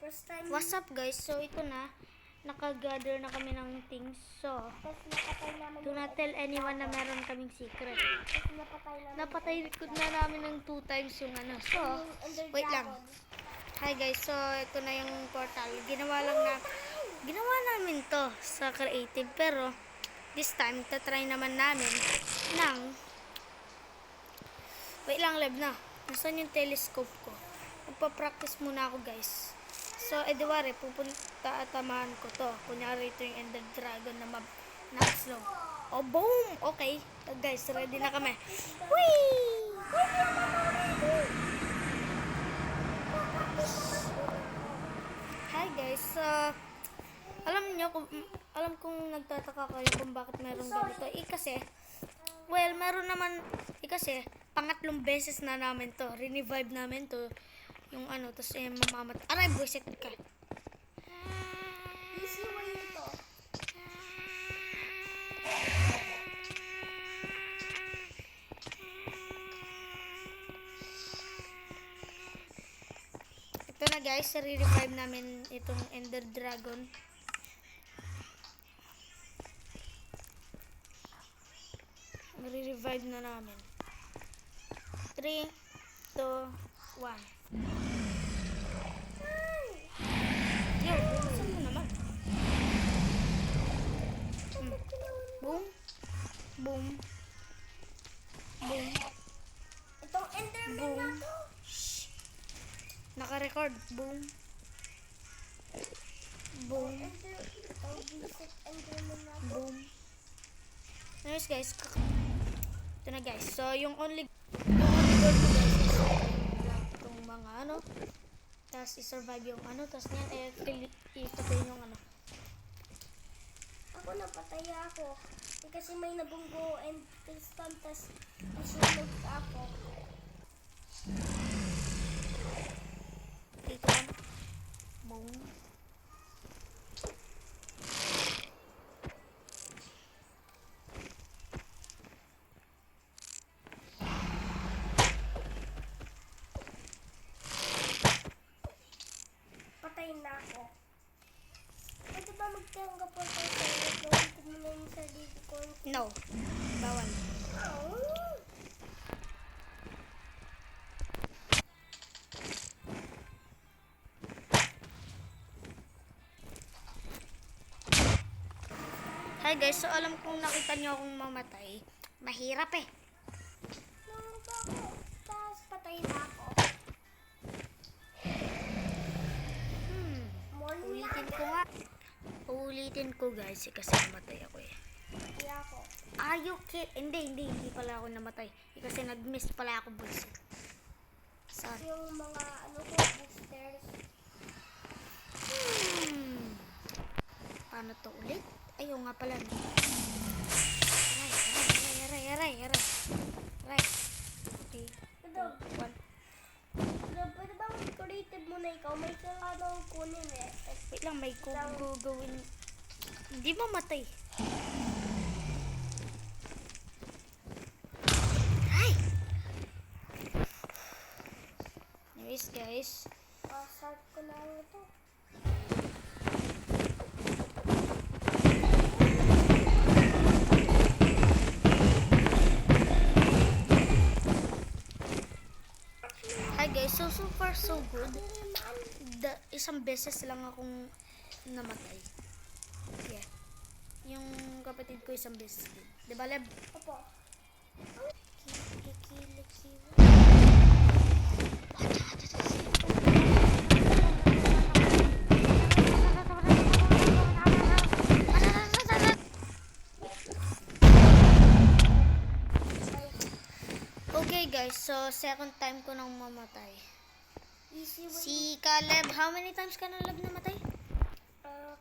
First time. What's up guys? So ito na, naka-gather na kami ng things. So, do not tell anyone na meron kaming secret. Napatay na namin ng 2 times yung ano. So, wait lang. Hi guys, so ito na yung portal. Ginawa namin to sa creative, pero this time, tatry naman namin ng, wait lang, Leb na. Nasaan yung telescope ko? Magpa-practice muna ako guys. So, ediwari, pupunta at tamahan ko to. Kunyari ito yung Ender Dragon na slow. Oh, boom! Okay. So, guys, ready na kami. Whee! Hi guys. Alam kong nagtataka kayo kung bakit meron ganito. Kasi, well, meron naman, kasi, pangatlong beses na namin to. Revive namin to. Yung ano, tapos mamamat. Aray, buwisit ka. Easy way ito. Ito na guys, re-revive namin itong Ender Dragon. Re-revive na namin. 3, 2, 1. Yo, buksan mo naman. Boom. Boom. Boom. Itong Enderman na to. Shh. Naka-record. Boom. Boom. Itong visit Enderman na to. Boom. Anyways guys, ito na guys. So, yung only goal ko guys is itong mga ano. Tapos i-survive yung ano. Tapos niyan, i-patay yung ano. Ako napatay ako. Kasi may nabunggo and piston, tas nasunog ako. Dito lang. Boom. Patay na ako. Pwede ba magtanggap po tayo sa gawin mo na yung sarili ko? No. Bawal. Oh. Hi guys, so alam kong nakita niyo akong mamatay. Mahirap eh. Nangamba ako. Tapos patay na ako. Morning Ulitin lang. ko nga. Ulitin ko guys, kasi namatay ako eh. Patay ako. Okay. Hindi pala ako namatay. Kasi nag-miss pala ako boys. Sorry. Yung mga ano ko, boosters. Paano to ulit? Ayaw nga pala. Aray. Okay. Pero, 1. pwede ba mag-creative muna ikaw? May kailangan kunin eh. Wait lang, may gagawin. Hindi mamatay. Ay! Anyways guys. Start ko na ito. Hi guys, so far so good. Isang beses lang akong namatay. Yeah. Yung kapatid ko isang beses din. Diba, Leb? Opo. Okay guys, so second time ko nang mamatay. Easy way. Si Caleb, how many times ka na Leb namatay?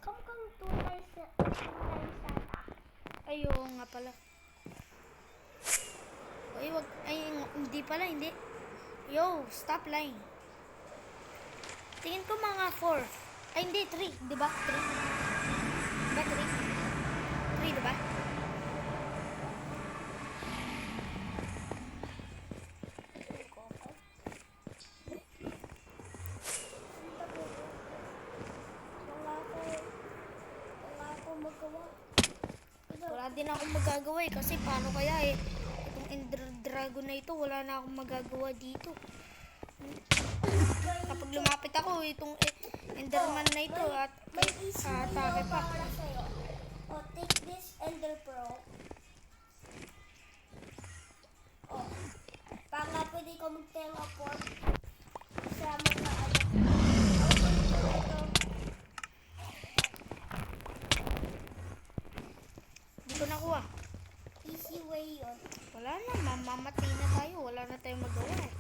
Kamukang 2 times ata. Ay, oo nga pala. Ay, wag. Ay, hindi pala, hindi. Yo, stop lying. Tingin ko mga 4. Ay, hindi, 3. Diba? 3. Diba 3? 3, diba? din akong magagawa eh. Kasi paano kaya eh. Itong Ender Dragon na ito, wala na akong magagawa dito. Kapag lumapit ako, itong Enderman na ito at May easy way atake daw pa. para sa'yo. O, take this Ender Pearl. O, para pwede ko mag-teleport sa mga ano. Ito. Hindi ko nakuha. Easy way yun. Wala na, mamamatay na tayo. Wala na tayong magawa eh.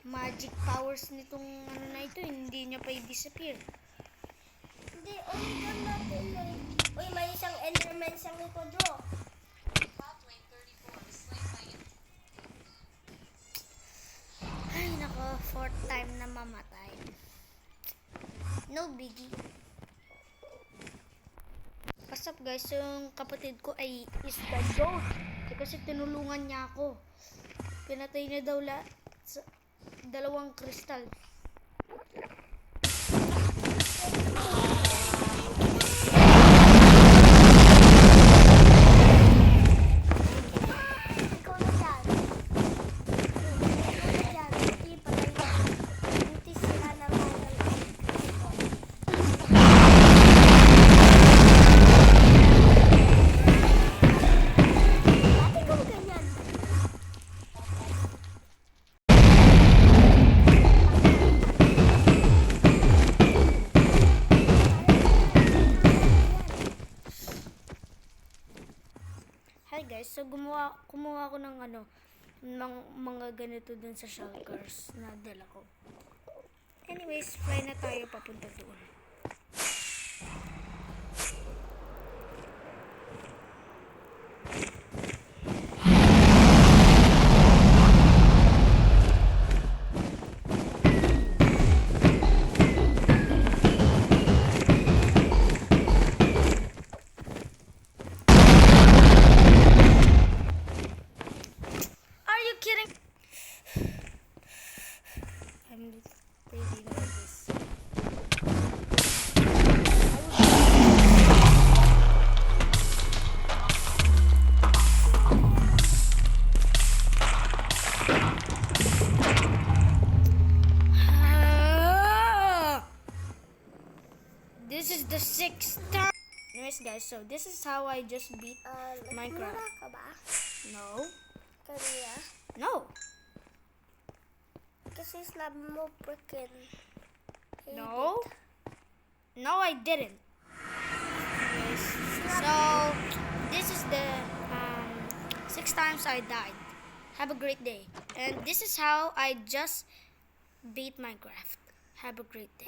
Magic powers nitong ano na ito, hindi niya pa i-disappear. Hindi, ulitan natin na rin. Uy, may isang Enderman siyang ipo-draw. Ay, nako, fourth time na mamatay. No biggie. What's up guys, yung kapatid ko ay is the goat. Kasi tinulungan niya ako. Pinatay niya daw sa dalawang kristal. Ikaw na dyan. Ikaw na dyan. Buti patay na. Buti sila na mga Bakit ikaw ganyan? Hi guys, so kumuha ako ng mga ganito dun sa shulkers na dala ko. Anyways, fly na tayo papunta doon. Are you kidding? I'm pretty nervous. This is the 6th time. Anyways guys, so this is how I just beat Minecraft. Nagmura ka ba? No. Kanina? No. Kasi sabi mo freaking hate No. it. No, I didn't. Anyways, so this is the 6 times I died. Have a great day. And this is how I just beat Minecraft. Have a great day.